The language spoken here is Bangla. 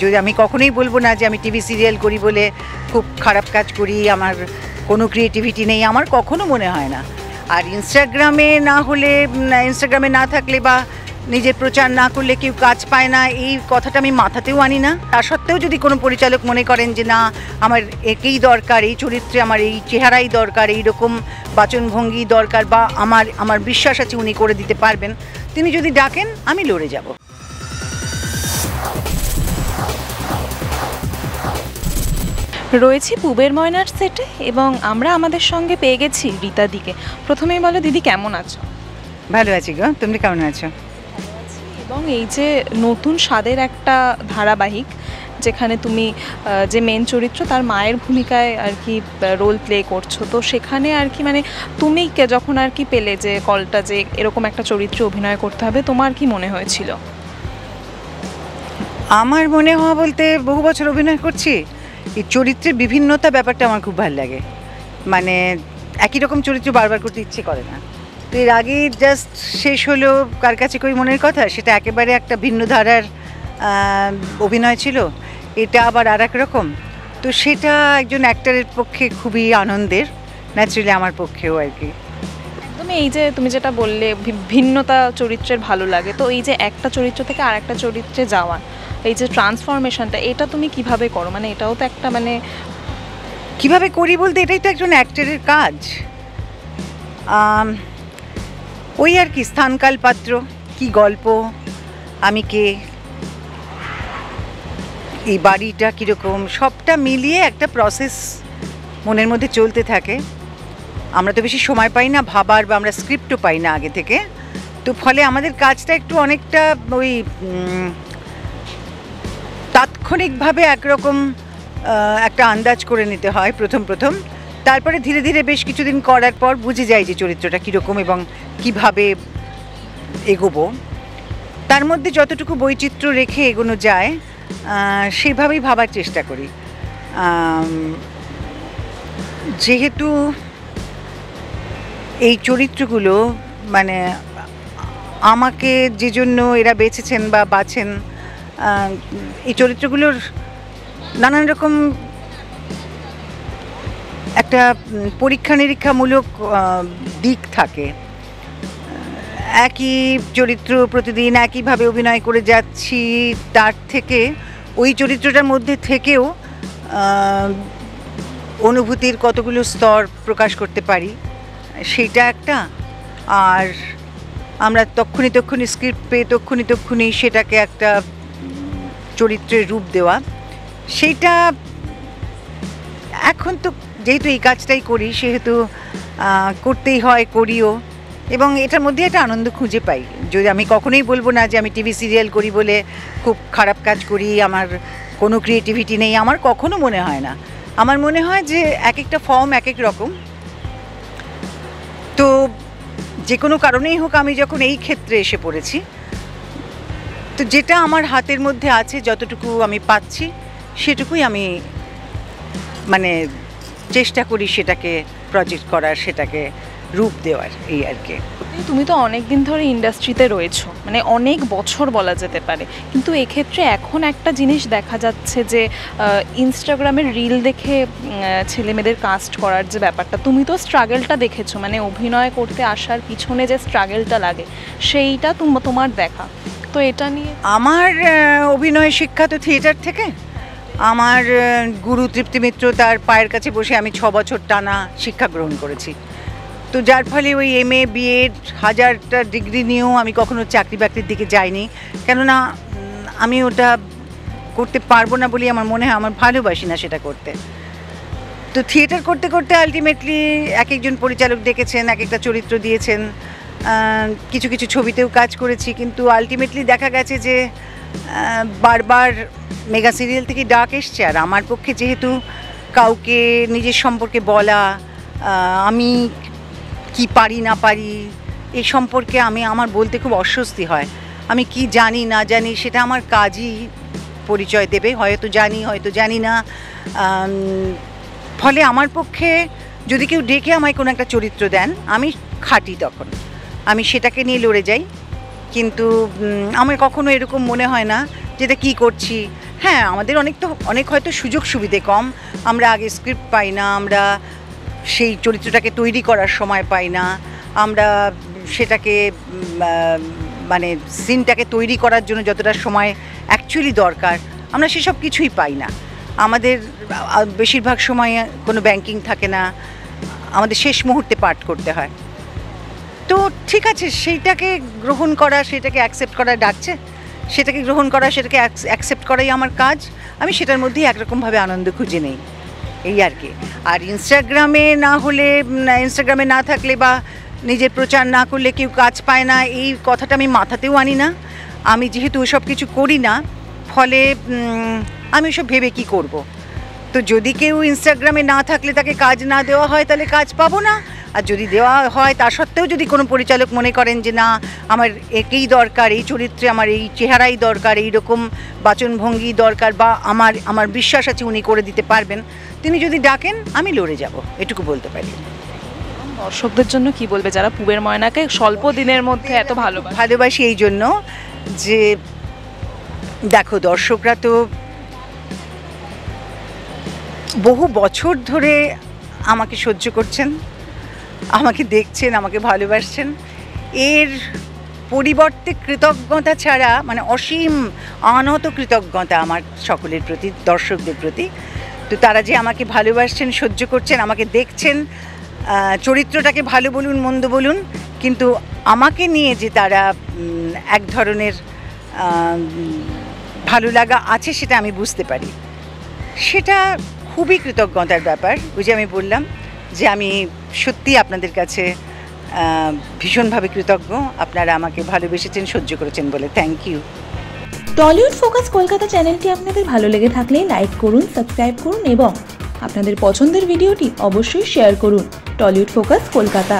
যদি আমি কখনোই বলবো না যে আমি টিভি সিরিয়াল করি বলে খুব খারাপ কাজ করি, আমার কোনো ক্রিয়েটিভিটি নেই, আমার কখনো মনে হয় না। আর ইনস্টাগ্রামে না হলে, ইনস্টাগ্রামে না থাকলে বা নিজের প্রচার না করলে কেউ কাজ পায় না, এই কথাটা আমি মাথাতেও আনি না। তা সত্ত্বেও যদি কোনো পরিচালক মনে করেন যে না আমার একেই দরকার, এই চরিত্রে আমার এই চেহারাই দরকার, এই রকম বাচনভঙ্গি দরকার, বা আমার বিশ্বাস আছে উনি করে দিতে পারবেন, তিনি যদি ডাকেন আমি লড়ে যাব। রয়েছি পুবের ময়নার সেটে এবং আমরা আমাদের সঙ্গে পেয়ে গেছি রীতাদিকে। প্রথমেই বলো দিদি, কেমন আছো? ভালো আছি গো, তুমি কেমন আছো? এবং এই যে নতুন স্বাদের একটা ধারাবাহিক, যেখানে তুমি যে মেন চরিত্র তার মায়ের ভূমিকায় আর কি রোল প্লে করছো, তো সেখানে আর কি মানে তুমি যখন আর কি পেলে যে কলটা যে এরকম একটা চরিত্রে অভিনয় করতে হবে, তোমার কি মনে হয়েছিল? আমার মনে হওয়া বলতে, বহু বছর অভিনয় করছি, এই চরিত্রের বিভিন্নতা ব্যাপারটা আমার খুব ভালো লাগে। মানে একই রকম চরিত্র বারবার করতে ইচ্ছে করে না। তো এর আগে জাস্ট শেষ হলো কার কাছে কই মনের কথা, সেটা একেবারে একটা ভিন্ন ধারার অভিনয় ছিল, এটা আবার আর এক রকম। তো সেটা একজন অ্যাক্টরের পক্ষে খুবই আনন্দের, ন্যাচারালি আমার পক্ষেও আর কি। তুমি এই যে তুমি যেটা বললে ভিন্নতা চরিত্রের ভালো লাগে, তো এই যে একটা চরিত্র থেকে আর একটা চরিত্রে যাওয়া, এই যে ট্রান্সফরমেশনটা, এটা তুমি কিভাবে করো? মানে এটাও তো একটা মানে কিভাবে করি বলতে, এটাই তো একজন অ্যাক্টরের কাজ। ওই আর কি, স্থানকাল পাত্র, কি গল্প, আমি কে, এই বাড়িটা কীরকম, সবটা মিলিয়ে একটা প্রসেস মনের মধ্যে চলতে থাকে। আমরা তো বেশি সময় পাই না ভাবার, বা আমরা স্ক্রিপ্টও পাই না আগে থেকে, তো ফলে আমাদের কাজটা একটু অনেকটা ওই তাৎক্ষণিকভাবে একরকম একটা আন্দাজ করে নিতে হয় প্রথম। তারপরে ধীরে ধীরে বেশ কিছুদিন করার পর বুঝে যায় যে চরিত্রটা কীরকম এবং কিভাবে এগোবো। তার মধ্যে যতটুকু বৈচিত্র্য রেখে এগোনো যায় সেভাবেই ভাবার চেষ্টা করি। যেহেতু এই চরিত্রগুলো মানে আমাকে যে জন্য এরা বেছেছেন বা বাছেন, এই চরিত্রগুলোর নানান রকম একটা পরীক্ষা নিরীক্ষামূলক দিক থাকে। একই চরিত্র প্রতিদিন একইভাবে অভিনয় করে যাচ্ছি, তার থেকে ওই চরিত্রটার মধ্যে থেকেও অনুভূতির কতগুলো স্তর প্রকাশ করতে পারি, সেইটা একটা। আর আমরা তক্ষুনি স্ক্রিপ্ট পেয়ে তক্ষুনি সেটাকে একটা চরিত্রের রূপ দেওয়া, সেইটা এখন তো যেহেতু এই কাজটাই করি সেহেতু করতেই হয়, করিও, এবং এটার মধ্যে একটা আনন্দ খুঁজে পাই। যদি আমি কখনোই বলবো না যে আমি টিভি সিরিয়াল করি বলে খুব খারাপ কাজ করি, আমার কোনো ক্রিয়েটিভিটি নেই, আমার কখনো মনে হয় না। আমার মনে হয় যে এক একটা ফর্ম এক এক রকম। তো যে কোনো কারণেই হোক আমি যখন এই ক্ষেত্রে এসে পড়েছি, তো যেটা আমার হাতের মধ্যে আছে, যতটুকু আমি পাচ্ছি সেটুকুই আমি মানে চেষ্টা করি সেটাকে প্রজেক্ট করার, সেটাকে রূপ দেওয়ার, এই আর কি। তুমি তো অনেক দিন ধরে ইন্ডাস্ট্রিতে রয়েছো, মানে অনেক বছর বলা যেতে পারে, কিন্তু এক্ষেত্রে এখন একটা জিনিস দেখা যাচ্ছে যে ইনস্টাগ্রামের রিল দেখে ছেলে মেয়েদের কাস্ট করার যে ব্যাপারটা, তুমি তো স্ট্রাগলটা দেখেছো, মানে অভিনয় করতে আসার পিছনে যে স্ট্রাগলটা লাগে সেইটা তোমার দেখা, তো এটা নিয়ে। আমার অভিনয় শিক্ষা তো থিয়েটার থেকে। আমার গুরু তৃপ্তি মিত্র, তার পায়ের কাছে বসে আমি 6 বছর টানা শিক্ষা গ্রহণ করেছি। তো যার ফলে ওই MA BEd 1000টা ডিগ্রি নিয়েও আমি কখনো চাকরি বাকরির দিকে যাইনি, কেননা আমি ওটা করতে পারবো না বলেই আমার মনে হয়, আমার ভালোবাসি না সেটা করতে। তো থিয়েটার করতে করতে আলটিমেটলি এক একজন পরিচালক ডেকেছেন, এক একটা চরিত্র দিয়েছেন, কিছু ছবিতেও কাজ করেছি, কিন্তু আলটিমেটলি দেখা গেছে যে বারবার মেগা সিরিয়াল থেকে ডাক এসছে। আর আমার পক্ষে যেহেতু কাউকে নিজের সম্পর্কে বলা, আমি কি পারি না পারি এই সম্পর্কে আমার বলতে খুব অস্বস্তি হয়। আমি কি জানি না জানি সেটা আমার কাজই পরিচয় দেবে, হয়তো জানি হয়তো জানি না। ফলে আমার পক্ষে যদি কেউ ডেকে আমায় কোনো একটা চরিত্র দেন, আমি খাটি, তখন আমি সেটাকে নিয়ে লড়ে যাই। কিন্তু আমার কখনো এরকম মনে হয় না যেটা কি করছি, হ্যাঁ, আমাদের অনেক হয়তো সুযোগ সুবিধে কম, আমরা আগে স্ক্রিপ্ট পাই না, আমরা সেই চরিত্রটাকে তৈরি করার সময় পাই না, আমরা সেটাকে মানে সিনটাকে তৈরি করার জন্য যতটা সময় অ্যাকচুয়ালি দরকার আমরা সেসব কিছুই পাই না। আমাদের বেশিরভাগ সময় কোনো ব্যাংকিং থাকে না, আমাদের শেষ মুহূর্তে পাঠ করতে হয়। তো ঠিক আছে, সেইটাকে গ্রহণ করা, সেটাকে অ্যাকসেপ্ট করা ডাকছে, সেটাকে গ্রহণ করা, সেটাকে অ্যাকসেপ্ট করাই আমার কাজ। আমি সেটার মধ্যেই একরকমভাবে আনন্দ খুঁজে নেই, এই আর কি। আর ইনস্টাগ্রামে না থাকলে বা নিজের প্রচার না করলে কেউ কাজ পায় না, এই কথাটা আমি মাথাতেও আনি না। আমি যেহেতু ওসব কিছু করি না, ফলে আমি ওসব ভেবে কি করব। তো যদি কেউ ইনস্টাগ্রামে না থাকলে তাকে কাজ না দেওয়া হয়, তাহলে কাজ পাবো না। আর যদি দেওয়া হয়, তা সত্ত্বেও যদি কোনো পরিচালক মনে করেন যে না, আমার একেই দরকার, এই চরিত্রে আমার এই চেহারাই দরকার, এই রকম বাচনভঙ্গি দরকার, বা আমার বিশ্বাস আছে উনি করে দিতে পারবেন, তিনি যদি ডাকেন আমি লড়ে যাব, এটুকু বলতে পারি। দর্শকদের জন্য কি বলবে যারা পুবের ময়নাকে স্বল্প দিনের মধ্যে এত ভালোবাসি? এই জন্য যে দেখো, দর্শকরা তো বহু বছর ধরে আমাকে সহ্য করছেন, আমাকে দেখছেন, আমাকে ভালোবাসছেন। এর পরিবর্তে কৃতজ্ঞতা ছাড়া, মানে অসীম আনত কৃতজ্ঞতা আমার সকলের প্রতি, দর্শকদের প্রতি। তো তারা যে আমাকে ভালোবাসছেন, সহ্য করছেন, আমাকে দেখছেন, চরিত্রটাকে ভালো বলুন মন্দ বলুন, কিন্তু আমাকে নিয়ে যে তারা এক ধরনের ভালো লাগা আছে, সেটা আমি বুঝতে পারি। সেটা খুবই কৃতজ্ঞতার ব্যাপার। ওই যে আমি বললাম যে আমি সত্যি আপনাদের কাছে ভীষণভাবে কৃতজ্ঞ, আপনারা আমাকে ভালোবেসেছেন, সহ্য করেছেন বলে। Thank you. Tollywood focus Kolkata চ্যানেলটি আপনাদের ভালো লেগে থাকলে লাইক করুন, সাবস্ক্রাইব করুন এবং আপনাদের পছন্দের ভিডিওটি অবশ্যই শেয়ার করুন। Tollywood focus Kolkata.